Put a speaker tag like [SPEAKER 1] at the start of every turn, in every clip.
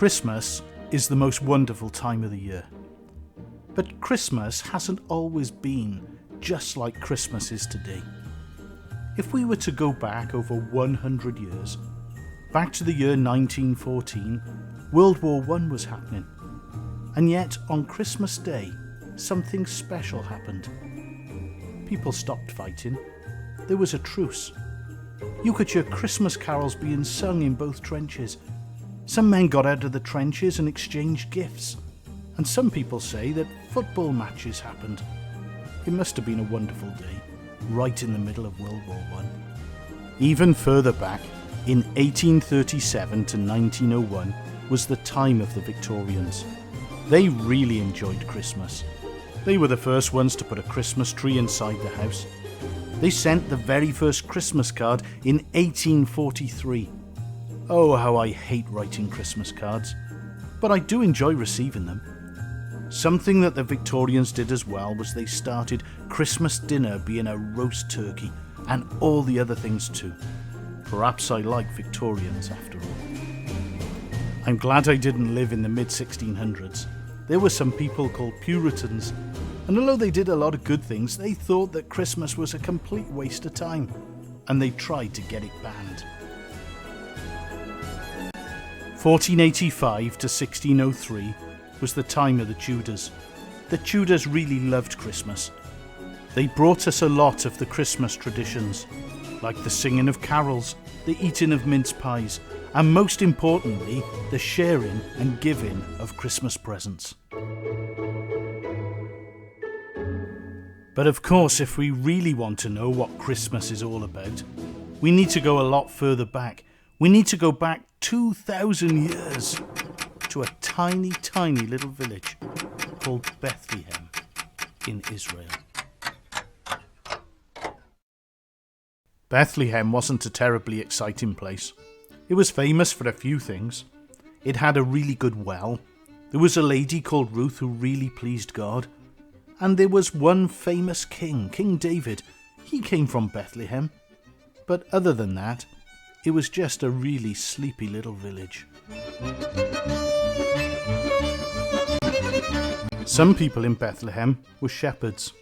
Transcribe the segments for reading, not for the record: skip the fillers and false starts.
[SPEAKER 1] Christmas is the most wonderful time of the year. But Christmas hasn't always been just like Christmas is today. If we were to go back over 100 years, back to the year 1914, World War I was happening. And yet, on Christmas Day, something special happened. People stopped fighting. There was a truce. You could hear Christmas carols being sung in both trenches. Some men got out of the trenches and exchanged gifts. And some people say that football matches happened. It must have been a wonderful day, right in the middle of World War I. Even further back, in 1837 to 1901, was the time of the Victorians. They really enjoyed Christmas. They were the first ones to put a Christmas tree inside the house. They sent the very first Christmas card in 1843. Oh, how I hate writing Christmas cards, but I do enjoy receiving them. Something that the Victorians did as well was they started Christmas dinner being a roast turkey and all the other things too. Perhaps I like Victorians after all. I'm glad I didn't live in the mid-1600s. There were some people called Puritans, and although they did a lot of good things, they thought that Christmas was a complete waste of time, and they tried to get it banned. 1485 to 1603 was the time of the Tudors. The Tudors really loved Christmas. They brought us a lot of the Christmas traditions, like the singing of carols, the eating of mince pies, and most importantly, the sharing and giving of Christmas presents. But of course, if we really want to know what Christmas is all about, we need to go a lot further back. We need to go back 2,000 years to a tiny, tiny little village called Bethlehem in Israel. Bethlehem wasn't a terribly exciting place. It was famous for a few things. It had a really good well. There was a lady called Ruth who really pleased God. And there was one famous king, King David. He came from Bethlehem. But other than that, it was just a really sleepy little village. Some people in Bethlehem were shepherds.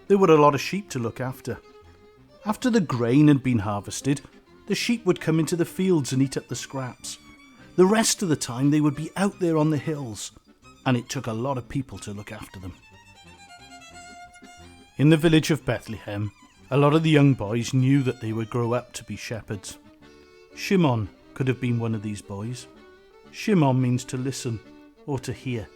[SPEAKER 1] There were a lot of sheep to look after. After the grain had been harvested, the sheep would come into the fields and eat up the scraps. The rest of the time they would be out there on the hills, and it took a lot of people to look after them. In the village of Bethlehem, a lot of the young boys knew that they would grow up to be shepherds. Shimon could have been one of these boys. Shimon means to listen or to hear.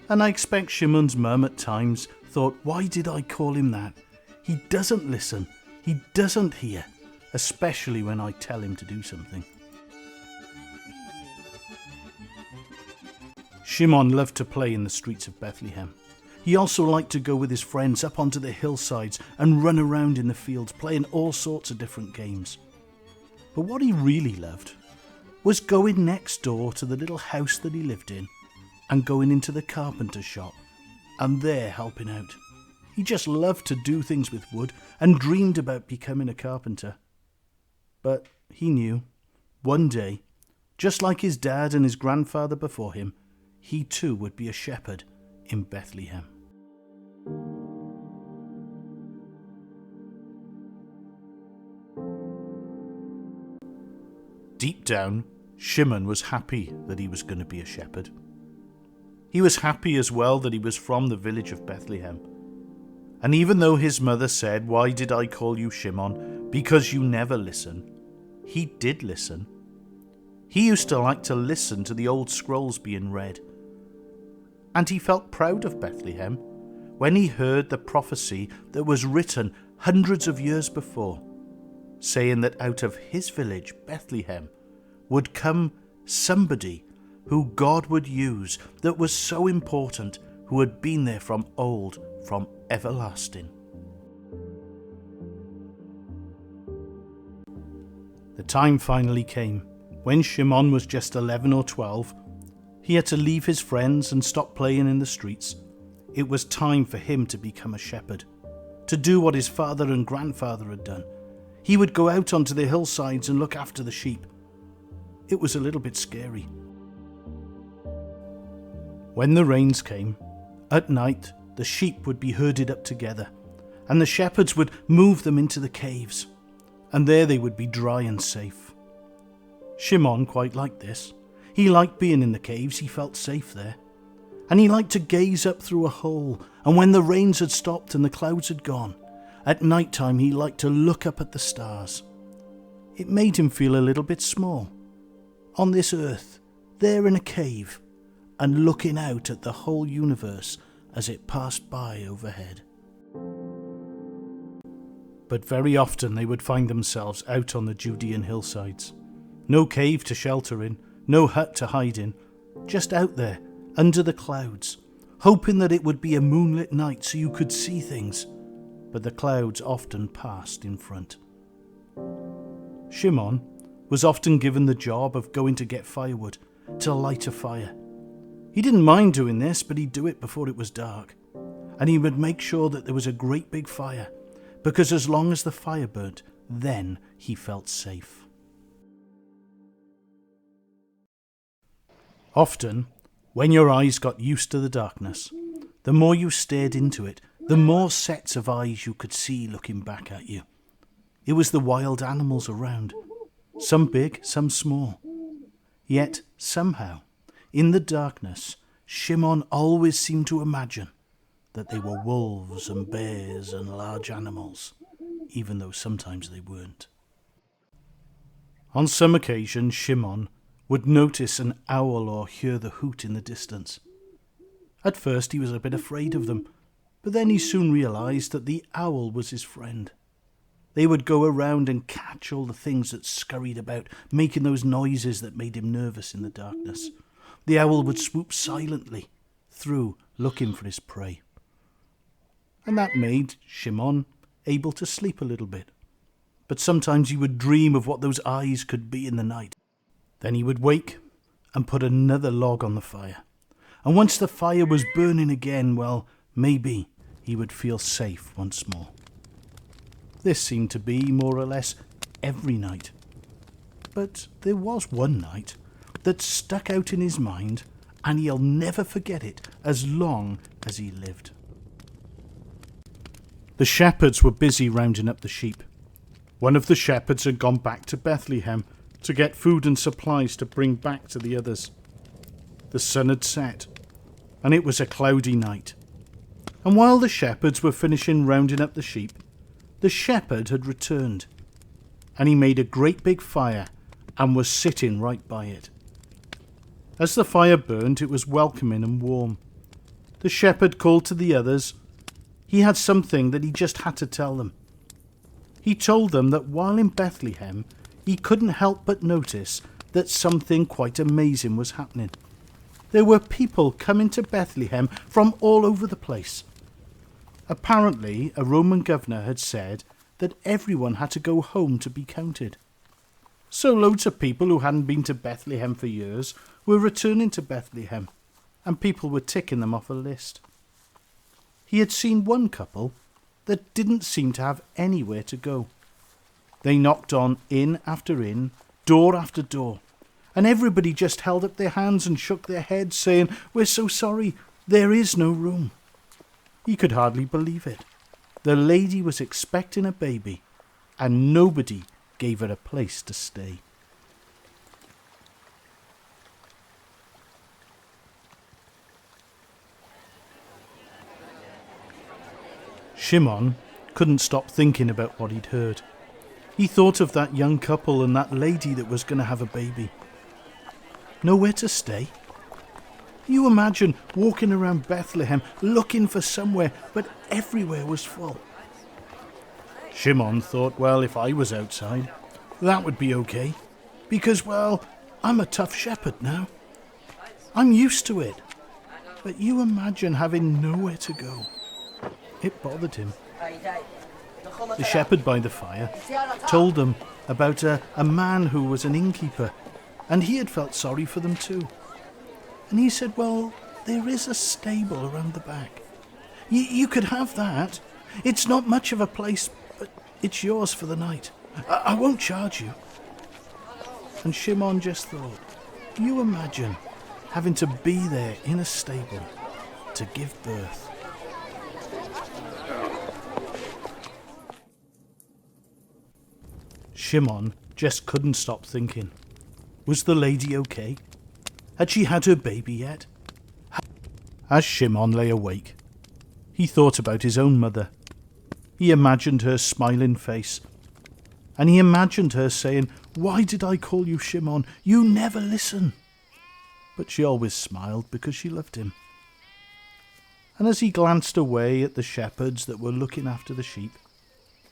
[SPEAKER 1] And I expect Shimon's mum at times thought, why did I call him that? He doesn't listen. He doesn't hear, especially when I tell him to do something. Shimon loved to play in the streets of Bethlehem. He also liked to go with his friends up onto the hillsides and run around in the fields, playing all sorts of different games. But what he really loved was going next door to the little house that he lived in and going into the carpenter's shop and there helping out. He just loved to do things with wood and dreamed about becoming a carpenter. But he knew, one day, just like his dad and his grandfather before him, he too would be a shepherd in Bethlehem. Deep down, Shimon was happy that he was going to be a shepherd. He was happy as well that he was from the village of Bethlehem. And even though his mother said, "Why did I call you Shimon? Because you never listen," he did listen. He used to like to listen to the old scrolls being read. And he felt proud of Bethlehem when he heard the prophecy that was written hundreds of years before, saying that out of his village, Bethlehem, would come somebody who God would use, that was so important, who had been there from old, from everlasting. The time finally came. When Shimon was just 11 or 12, he had to leave his friends and stop playing in the streets. It was time for him to become a shepherd, to do what his father and grandfather had done. He would go out onto the hillsides and look after the sheep. It was a little bit scary. When the rains came, at night the sheep would be herded up together, and the shepherds would move them into the caves, and there they would be dry and safe. Shimon quite liked this. He liked being in the caves, he felt safe there. And he liked to gaze up through a hole, and when the rains had stopped and the clouds had gone, at night time he liked to look up at the stars. It made him feel a little bit small, on this earth, there in a cave, and looking out at the whole universe as it passed by overhead. But very often they would find themselves out on the Judean hillsides. No cave to shelter in, no hut to hide in, just out there, under the clouds, hoping that it would be a moonlit night so you could see things, but the clouds often passed in front. Shimon was often given the job of going to get firewood to light a fire. He didn't mind doing this, but he'd do it before it was dark. And he would make sure that there was a great big fire, because as long as the fire burnt, then he felt safe. Often, when your eyes got used to the darkness, the more you stared into it, the more sets of eyes you could see looking back at you. It was the wild animals around, some big, some small. Yet, somehow, in the darkness, Shimon always seemed to imagine that they were wolves and bears and large animals, even though sometimes they weren't. On some occasions, Shimon would notice an owl or hear the hoot in the distance. At first he was a bit afraid of them, but then he soon realized that the owl was his friend. They would go around and catch all the things that scurried about, making those noises that made him nervous in the darkness. The owl would swoop silently through, looking for his prey. And that made Shimon able to sleep a little bit. But sometimes he would dream of what those eyes could be in the night. Then he would wake and put another log on the fire. And once the fire was burning again, well, maybe he would feel safe once more. This seemed to be more or less every night. But there was one night that stuck out in his mind, and he'll never forget it as long as he lived. The shepherds were busy rounding up the sheep. One of the shepherds had gone back to Bethlehem to get food and supplies to bring back to the others. The sun had set, and it was a cloudy night. And while the shepherds were finishing rounding up the sheep, the shepherd had returned, and he made a great big fire and was sitting right by it. As the fire burned, it was welcoming and warm. The shepherd called to the others. He had something that he just had to tell them. He told them that while in Bethlehem, he couldn't help but notice that something quite amazing was happening. There were people coming to Bethlehem from all over the place. Apparently, a Roman governor had said that everyone had to go home to be counted. So loads of people who hadn't been to Bethlehem for years were returning to Bethlehem, and people were ticking them off a list. He had seen one couple that didn't seem to have anywhere to go. They knocked on inn after inn, door after door, and everybody just held up their hands and shook their heads, saying, "We're so sorry, there is no room." He could hardly believe it. The lady was expecting a baby, and nobody gave her a place to stay. Shimon couldn't stop thinking about what he'd heard. He thought of that young couple and that lady that was going to have a baby. Nowhere to stay? You imagine walking around Bethlehem looking for somewhere, but everywhere was full. Shimon thought, well, if I was outside, that would be okay. Because, well, I'm a tough shepherd now. I'm used to it. But you imagine having nowhere to go. It bothered him. The shepherd by the fire told them about a man who was an innkeeper, and he had felt sorry for them too. And he said, well, there is a stable around the back. You could have that. It's not much of a place, but it's yours for the night. I won't charge you. And Shimon just thought, you imagine having to be there in a stable to give birth. Shimon just couldn't stop thinking. Was the lady okay? Had she had her baby yet? As Shimon lay awake, he thought about his own mother. He imagined her smiling face, and he imagined her saying, "Why did I call you Shimon? You never listen." But she always smiled because she loved him. And as he glanced away at the shepherds that were looking after the sheep,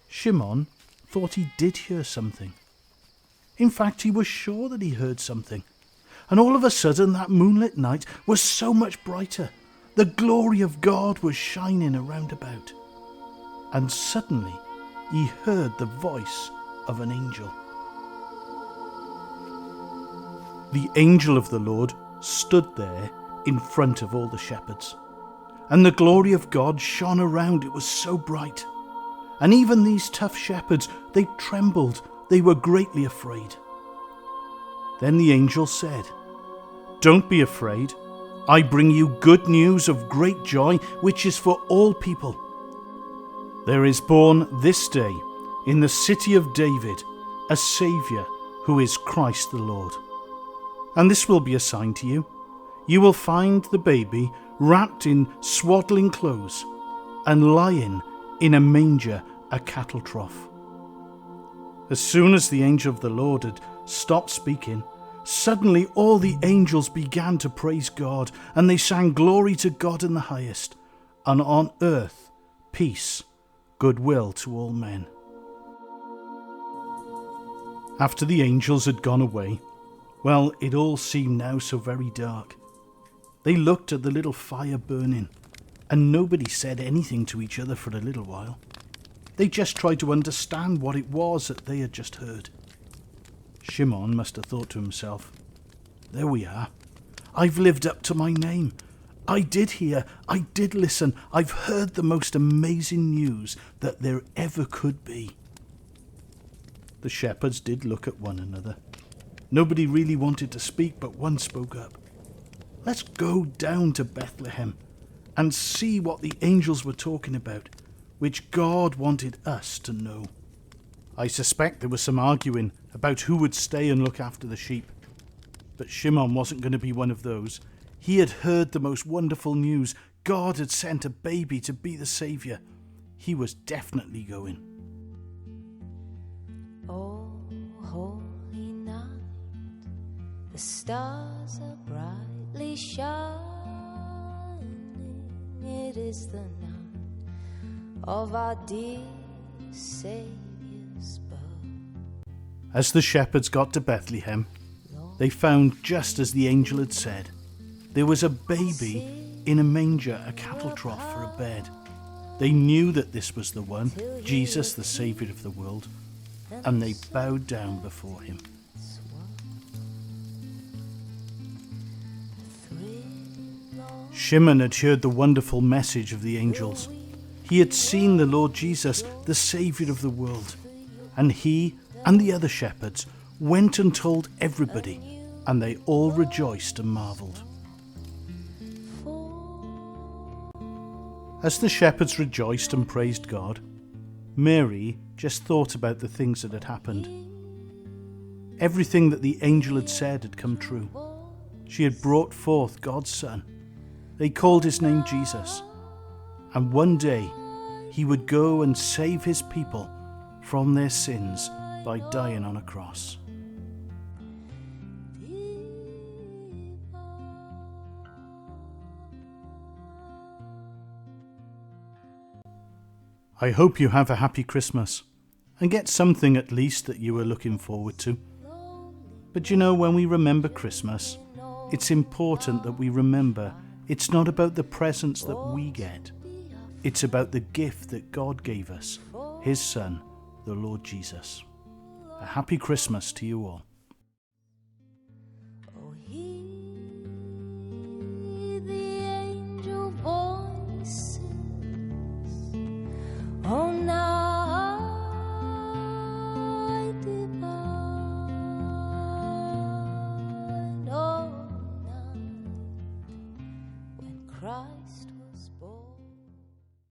[SPEAKER 1] Shimon thought he did hear something. In fact, he was sure that he heard something. And all of a sudden, that moonlit night was so much brighter. The glory of God was shining around about. And suddenly, he heard the voice of an angel. The angel of the Lord stood there in front of all the shepherds. And the glory of God shone around. It was so bright. And even these tough shepherds, they trembled. They were greatly afraid. Then the angel said, "Don't be afraid. I bring you good news of great joy, which is for all people. There is born this day in the city of David a Saviour who is Christ the Lord. And this will be a sign to you. You will find the baby wrapped in swaddling clothes and lying in a manger, a cattle trough." As soon as the angel of the Lord had stopped speaking, suddenly all the angels began to praise God, and they sang glory to God in the highest, and on earth peace, goodwill to all men. After the angels had gone away, well, it all seemed now so very dark. They looked at the little fire burning, and nobody said anything to each other for a little while. They just tried to understand what it was that they had just heard. Shimon must have thought to himself, "There we are. I've lived up to my name. I did hear, I did listen. I've heard the most amazing news that there ever could be." The shepherds did look at one another. Nobody really wanted to speak, but one spoke up. "Let's go down to Bethlehem and see what the angels were talking about, which God wanted us to know." I suspect there was some arguing about who would stay and look after the sheep. But Shimon wasn't going to be one of those. He had heard the most wonderful news. God had sent a baby to be the Saviour. He was definitely going.
[SPEAKER 2] Oh, holy night, the stars are brightly shining. It is the night of our dear Saviour's birth.
[SPEAKER 1] As the shepherds got to Bethlehem, they found just as the angel had said. There was a baby in a manger, a cattle trough for a bed. They knew that this was the one, Jesus, the Saviour of the world, and they bowed down before him. Shimon had heard the wonderful message of the angels. He had seen the Lord Jesus, the Saviour of the world, and he and the other shepherds went and told everybody, and they all rejoiced and marvelled. As the shepherds rejoiced and praised God, Mary just thought about the things that had happened. Everything that the angel had said had come true. She had brought forth God's Son. They called his name Jesus. And one day he would go and save his people from their sins by dying on a cross. I hope you have a happy Christmas and get something at least that you were looking forward to. But you know, when we remember Christmas, it's important that we remember it's not about the presents that we get. It's about the gift that God gave us, his Son, the Lord Jesus. A happy Christmas to you all.